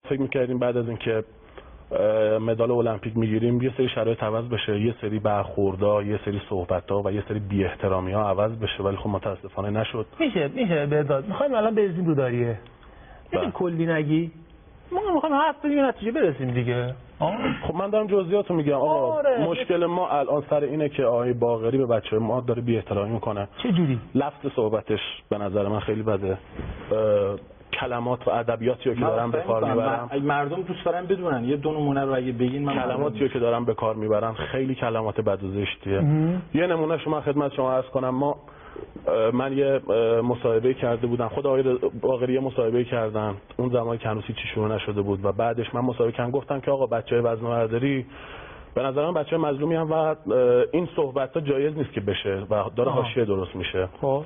فکر می‌کردیم بعد از اینکه مدال المپیک میگیریم یه سری شرایط عوض بشه، یه سری برخوردها، یه سری صحبت‌ها و یه سری بی‌احترامی‌ها عوض بشه، ولی خب متاسفانه نشد. میشه بهداد می‌خوایم الان بریزیم رو داریه. این کلی نگی ما می‌خوایم حرف بزنیم نتیجه برسیم دیگه. خب من دارم جزئیاتو میگم آقا. مشکل ما الان سر اینه که آقای باقری به بچه‌های ما داره بی‌احترامی میکنه. چه جوری؟ لفظ صحبتش به نظر من خیلی بده. کلمات و ادبیاتی که دارن به کار میبرن، مردم دوست دارن بدونن. یه دو نمونه رو اگه بگین من کلماتی که دارن به کار میبرن خیلی کلمات بد و زشتیه. یه نمونه شما خدمت شما عرض کنم، من یه مصاحبه کرده بودم، خود آقای باقری مصاحبه کردن اون زمانی که هنوز هیچی شروع نشده بود و بعدش من مصاحبه کردم گفتم که آقا بچهای وزنه‌برداری به نظر من بچه‌های مظلومی هم و این صحبت‌ها جایز نیست که بشه و داره حاشیه درست میشه. خب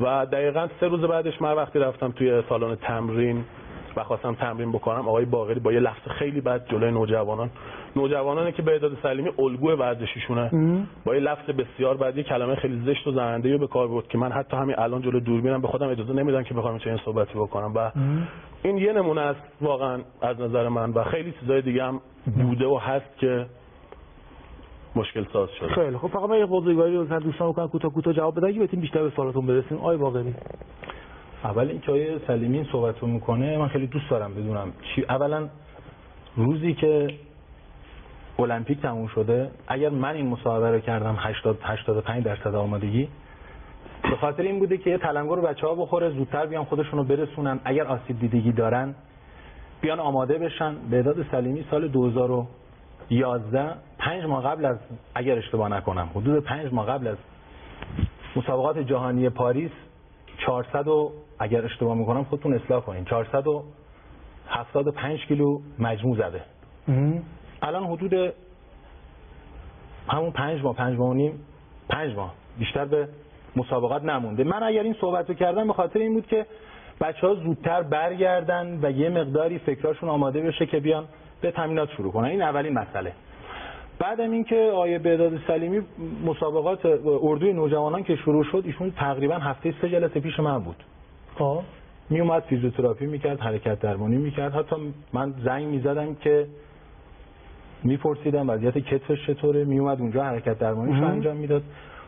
و دقیقاً 3 روز بعدش من وقتی رفتم توی سالن تمرین و خواستم تمرین بکنم، آقای باقری با یه لفظ خیلی بد جلوی نوجوانانی که بهداد سلیمی الگوی ورزشیشونه با یه لفظ بسیار بد یه کلمه خیلی زشت و زننده رو به کار برد که من حتی همین الان جلوی دوربینم به خودم اجازه نمیدم که بخوام چنین صحبتی بکنم و این یه نمونه است واقعا از نظر من و خیلی چیزای دیگه هم بوده و هست که مشکل ساز شده. خیلی خب فقط من یه بزرگواری رو از دوستان بکنم کوتاه جواب بدن که بتونیم بیشتر به سوالاتون برسیم. آقای باقری، اول اینکه آقای سلیمی این صحبت رو میکنه من خیلی دوست دارم بدونم اولا روزی که المپیک تموم شده اگر من این مصاحبه رو کردم 85% آمادگی به خاطر این بوده که یه تلنگر رو بچه‌ها بخوره زودتر بیان خودشون رو برسونن، اگر آسیب دیدگی دارن بیان آماده بشن. بهداد سلیمی سال 2011 5 ماه قبل از اگر اشتباه نکنم حدود 5 ماه قبل از مسابقات جهانی پاریس 400 و اگر اشتباه میکنم خودتون اصلاح کنین 475 کیلو مجموع زده. الان حدود همون 5 ماه بیشتر به مسابقات نمونده. من اگر این صحبت رو کردم به خاطر این بود که بچه‌ها زودتر برگردن و یه مقداری فکراشون آماده بشه که بیان به تمرینات شروع کنن. این اولین مسئله. بعدم اینکه آیه بهداد سلیمی مسابقات اردوی نوجوانان که شروع شد ایشون تقریبا هفته 3 جلسه پیش من بود. خب می اومد فیزیوتراپی میکرد، حرکت درمانی میکرد، حتی من زنگ میزدم که میپرسیدم وضعیت کتفش چطوره، می اومد اونجا حرکت درمانیش رو انجام میداد.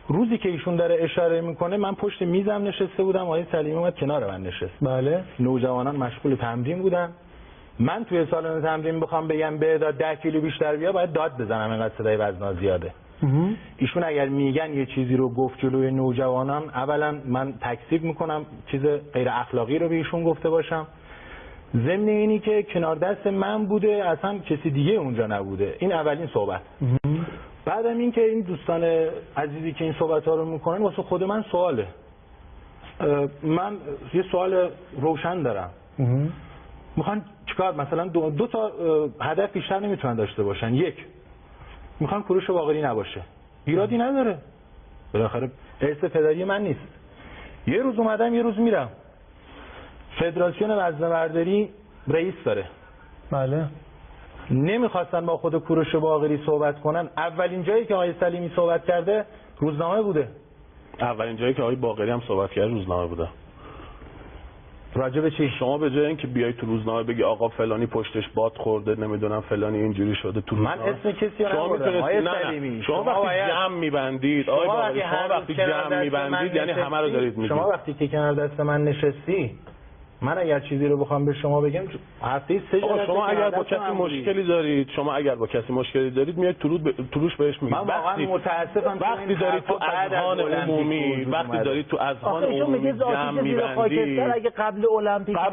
روزی که ایشون داره اشاره میکنه من پشت میزم نشسته بودم، آقای سلیمی اومد کنار من نشست. بله. نوجوانان مشغول تمرین بودن. من توی سالن تمرین بخوام بگم بهداد 10 کیلو بیشتر بیا باید داد بزنم اینقدر صدای وزنا زیاده. ایشون اگر میگن یه چیزی رو گفت جلوی نوجوانان اولا من تکذیب میکنم چیز غیر اخلاقی رو به ایشون گفته باشم، ضمن اینی که کنار دست من بوده اصلا کسی دیگه اونجا نبوده. این اولین صحبت. بعدم این که این دوستان عزیزی که این صحبت ها رو میکنن واسه خود من سواله. من یه سوال روشن دارم. میخوان چیکار؟ مثلا دو تا هدف بیشتر نمیتونن داشته باشن. یک، میخوان کوروش باقری نباشه، ایرادی نداره، بالاخره ارث پدری من نیست. یه روز اومدم یه روز میرم. فدراسیون وزنه‌برداری رئیس داره. بله. نمیخواستن با خود کوروش باقری صحبت کنن. اولین جایی که آقای سلیمی صحبت کرده روزنامه بوده. اولین جایی که آقای باقری هم صحبت کرده روزنامه بوده. راجع به چی؟ شما به جای اینکه بیای تو روزنامه بگی آقا فلانی پشتش باد خورده، نمیدونم فلانی اینجوری شده، تو من اسم کسی رو نبردم. آقای سلیمی شما وقتی جمع میبندید، آقای باقری شما وقتی جمع میبندید یعنی همه رو دارید میگید. شما وقتی که کنار دست من نشستی، من اگر چیزی رو بخوام به شما بگم هفته 3 جلسه شما اگر با کسی مشکلی دارید، میاد تروش بهش میگید. من واقعا متاسفم وقتی دارید تو اذهان عمومی، وقتی دارید تو اذهان عمومی جمع می‌بندید. اگه قبل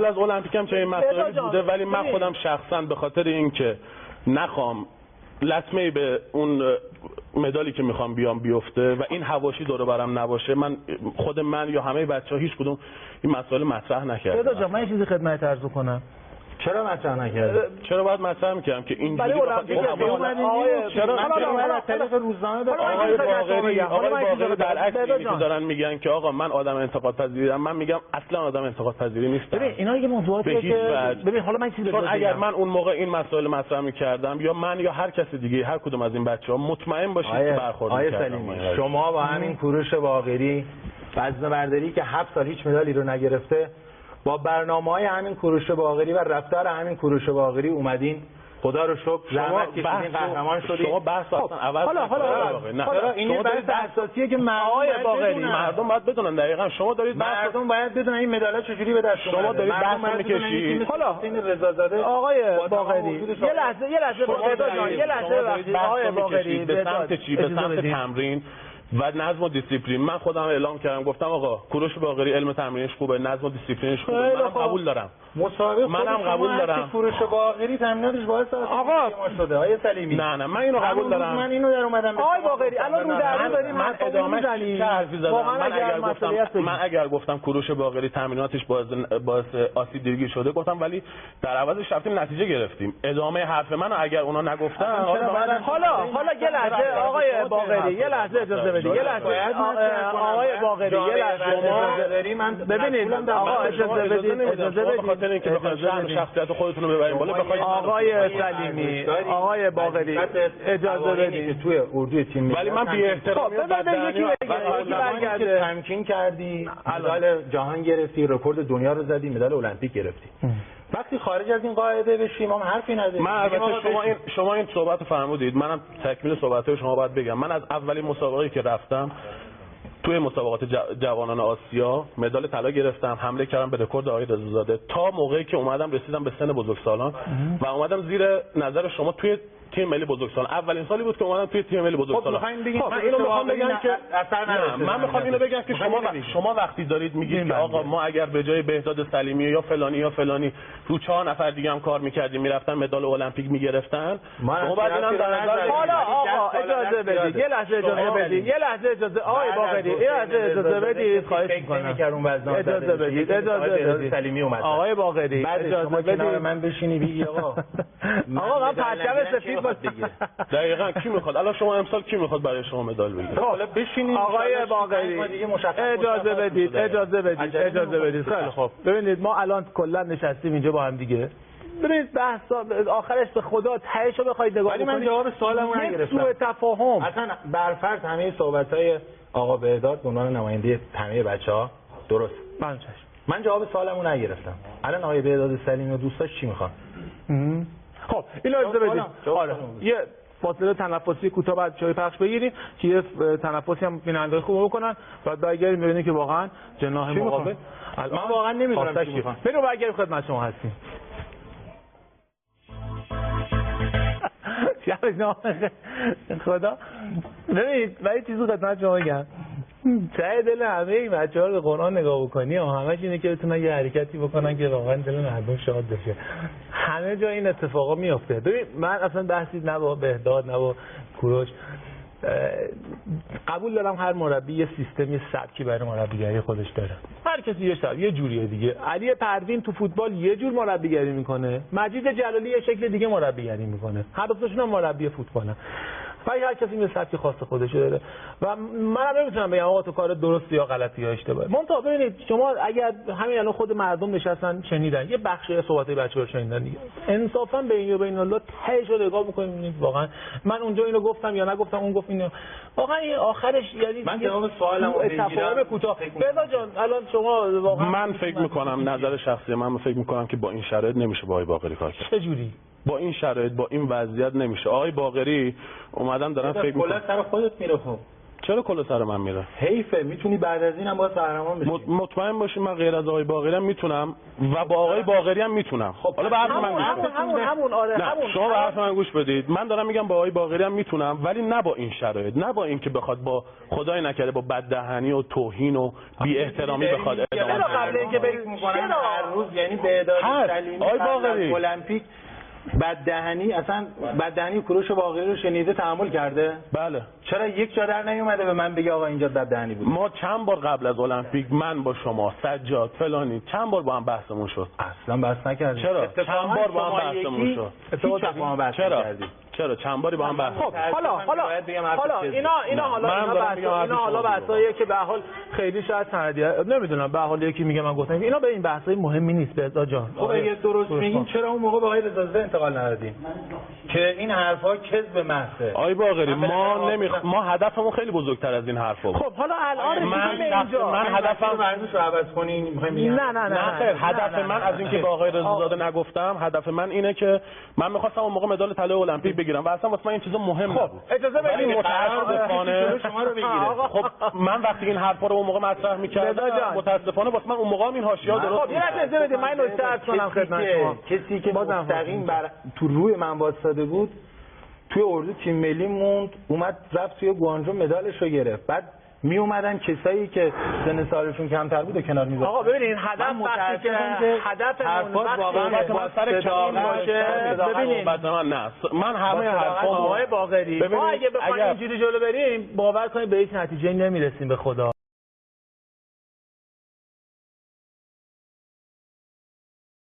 از المپیک هم چنین مسائلی بوده، ولی من خودم شخصا به خاطر اینکه نخوام لطمه‌ای به اون مدالی که میخوام بیفته و این حواشی دور برم نباشه، خود من یا همه بچه‌ها هیچ کدوم این مسائل مطرح نکردم. بهداد جان من یه چیزی خدمت عرض کنم. چرا مطرح نکردی؟ چرا باید مطرح می‌کردم که اینجوری چرا من طریق روزنامه به آقای باقری برعکس اینی دارن میگن که آقا من آدم انتقاد پذیرم، من میگم اصلا آدم انتقاد پذیری نیستم. ببین اینا یه موضوعاتی که ببین حالا من چیزی بگم، اگر من اون موقع این مسائل مطرح می‌کردم یا من یا هر کس دیگه، هر کدوم از این بچه‌ها، مطمئن باشید که برخورد می‌کردم. شما با همین کوروش باقری وزنه‌برداری که 7 سال هیچ مدالی رو نگرفته، با برنامه‌های همین کوروش باقری و رفتار همین کوروش باقری اومدین خدا رو شکر زحمت کشیدین قهرمان شدید. شما بحث اصلا عوض حالا این بحث اساسیه که مردم باید بدونن دقیقاً. شما دارید مردم باید بدونن این مدال‌ها چجوری به دست اومده. شما دارید بحث می‌کشید. حالا رضازاده آقای باقری یه لحظه آقای باقری به سمت چی؟ به سمت تمرین و نظم و دیسیپلین. من خودم اعلام کردم گفتم آقا کوروش باقری علم تمرینش خوبه، نظم و دیسیپلینش خوبه، منم قبول دارم. منم قبول دارم. کوروش باقری تمریناتش باعث آقا شده آقای سلیمی. نه من اینو قبول دارم. من اینو در اومدم آقای باقری الان رو در داریم من ادامه چه حرفی زدم. من اگر گفتم کوروش باقری تمریناتش باعث آسیب دیدگی شده گفتم، ولی در عوضش رفتیم نتیجه گرفتیم. ادامه حرف منو اگر اونا نگفتن حالا یه لحظه آقای باقری یه لحظه اجازه بدید. یه لحظه آقای باقری یه لحظه من ببینید آقا اجازه بدید خاطر اینکه بخواید شخصیت خودتون رو ببرید بالا بخواید آقای سلیمی آقای باقری اجازه بدید توی اردوی تیم ولی من بی احترامی برگرده تمکین کردی مدال جهان گرفتی، رکورد دنیا رو زدی، مدال المپیک گرفتی. وقتی خارج از این قاعده بشیم ما حرفی نداریم. من البته شما این صحبت فرمودید، منم تکمیل صحبت‌های شما باید بگم. من از اولین مسابقه‌ای که رفتم توی مسابقات جوانان آسیا مدال طلا گرفتم، حمله کردم به رکورد آقای رضازاده. تا موقعی که اومدم رسیدم به سن بزرگسالان و اومدم زیر نظر شما توی تیم ملی بزرگسالان. اولین سالی بود که اومدم توی تیم ملی بزرگسالان. من اینو میخوام بگم که من میخوام اینو بگم که شما وقتی دارید میگید که آقا ما اگر به جای بهداد سلیمی یا فلانی رو 4 نفر دیگه هم کار میکردیم میرفتن مدال المپیک میگرفتن، شما بعد اینم در نظر. حالا آقا اجازه بدید یه لحظه اجازه آقای باقری یه لحظه اجازه بدید خواهش می‌کنم. اجازه بدید سلیمی اومد آقای باقری اجازه بدید من بشینی بگی آقا من پرچم سفید دقیقاً کی میخواد الان شما امسال کی میخواد برای شما مدال بگیره؟ حالا بشینید آقای باقری اجازه بدید خیلی خوب. ببینید ما الان کلا نشستیم اینجا با هم دیگه، ببینید بحث آخرش به خدا تهشو بخواید نگاه کنید. ولی من جواب سوالمو نگرفتم. سوء تفاهم اصلا برفرض همه صحبت‌های آقا بهداد به عنوان نماینده همه بچه‌ها درست. من جواب سوالمو نگرفتم. الان آقای بهداد سلیمی و دوستاش چی میخوان؟ خب اینو اجازه بدید. یه فاصله تنفسی کوتاه بعد چای پخش بگیریم که یه تنفسی هم بیننده خوب بکنن، بعد برگردیم ببینیم که واقعا جناح مقابل من واقعا نمیدونم چی میخوان. بریم برگردیم خدمت شما هستیم. خدا ببینید ولی چیزی خدمت شما بگم، ته دل همه این بچه‌ها رو به قرآن نگاه بکنی همش اینه که بتونن یه حرکتی بکنن که واقعا دل مردم شاد بشه. همه جا این اتفاقا میفته. ببین من اصلا بحثی نه با بهداد نه با کوروش، قبول دارم هر مربی یه سیستم یه سبکی برای مربیگری خودش داره، هر کسی یه جوریه دیگه. علی پروین تو فوتبال یه جور مربیگری میکنه، مجید جلالی یه شکل دیگه مربیگری میکنه، هر دوتاشون هم مربی فوتبالن. هر کسی یه سبک خاص خودشه داره و منم نمیتونم بگم آقا تو کار درستی یا غلطی یا اشتباهی. منتها ببینید شما اگر همین الان خود مردم نشستن شنیدن یه بخشی از صحبتای بچه‌ها رو شنیدن دیگه، انصافا بین و بین الله تهش رو نگاه می‌کنید می‌بینید واقعا من اونجا اینو گفتم یا نگفتم اون گفت اینو، واقعا این آخرش یعنی من جواب سوالمو بگیرم کوتاه. بذار جان الان شما واقعا من فکر می‌کنم نظر شخصی من فکر می‌کنم که با این شرایط نمیشه با آقای باقری کار کرد. چه جوری؟ با این شرایط با این وضعیت نمیشه. آقای باقری اومدن دارن فکر می‌کنن کلا سر خودت میره. خب چرا کلا سر من میره؟ حیفه. میتونی بعد از اینم باید قهرمان بشی. مطمئن باشین من غیر از آقای باقری هم میتونم و با آقای باقری هم میتونم. خب حالا به حرف من گوش بدید. همون شما به حرف من گوش بدید. من دارم میگم با آقای باقری هم میتونم، ولی نه با این شرایط، نه با این که بخواد با خدای نکرده با بددهنی و توهین و بی احترامی بخواد ادامه بده. قبل اینکه بریم هر روز یعنی بهداد سلیمی آقای باقری المپیک بددهنی اصلا بددهنی کوروش باقری رو شنیده تحمل کرده؟ بله. چرا یک جا در نیومده به من بگه آقا اینجا بددهنی بود؟ ما چند بار قبل از المپیک من با شما سجاد فلانی چند بار با هم بحثمون شد. اصلا بحث نکردیم. چرا؟ چند بار با هم بحثمون شد. چرا؟ چرا چند باری با هم بحث خب حالا اینا حالا بحثاییه که به هر حال خیلی شاید سندی نمیدونم، به هر حال یکی میگه من گفتم اینا به این بحثای مهمی نیست بهزاد جان. خب اگه درست میگین چرا اون موقع به آقای رضازاده انتقال ندادین که این حرفا کذب محضه؟ آقای باقری ما هدفمون خیلی بزرگتر از این حرفا بود. خب حالا الان من هدفم برنامه‌ش رو عوض کنین می‌خوایم نه خیر، هدف من از اینکه با آقای رضازاده نگفتم، هدف من اینه که من می‌خواستم اون موقع مدال طلای المپیک بگیرم و اصلا واسه من این چیزا مهم نبود. اجازه بدید متأسفانه شما رو بگیره. خب من وقتی این حرفا رو اون موقع مطرح می‌کردم متأسفانه واسه من اون موقع این حاشیه‌ها درست. خب یه اجازه بدید من نکته عرض کنم خدمت شما. کسی که مستقیم تو روی من واسطه بود توی اردو تیم ملی موند، اومد رفت توی گوانجو مدالش رو گرفت. بعد می اومدن کسایی که سن سالشون کمتر بود و کنار میذاشتن. آقا ببینید هدف وقتی که هدفمون واقعا با سر کلاغ باشه ببینید من همه حرفامو آقای باقری ما اگه بخوایم اینجوری جلو بریم باور کنید به هیچ نتیجه‌ای نمیرسیم به خدا.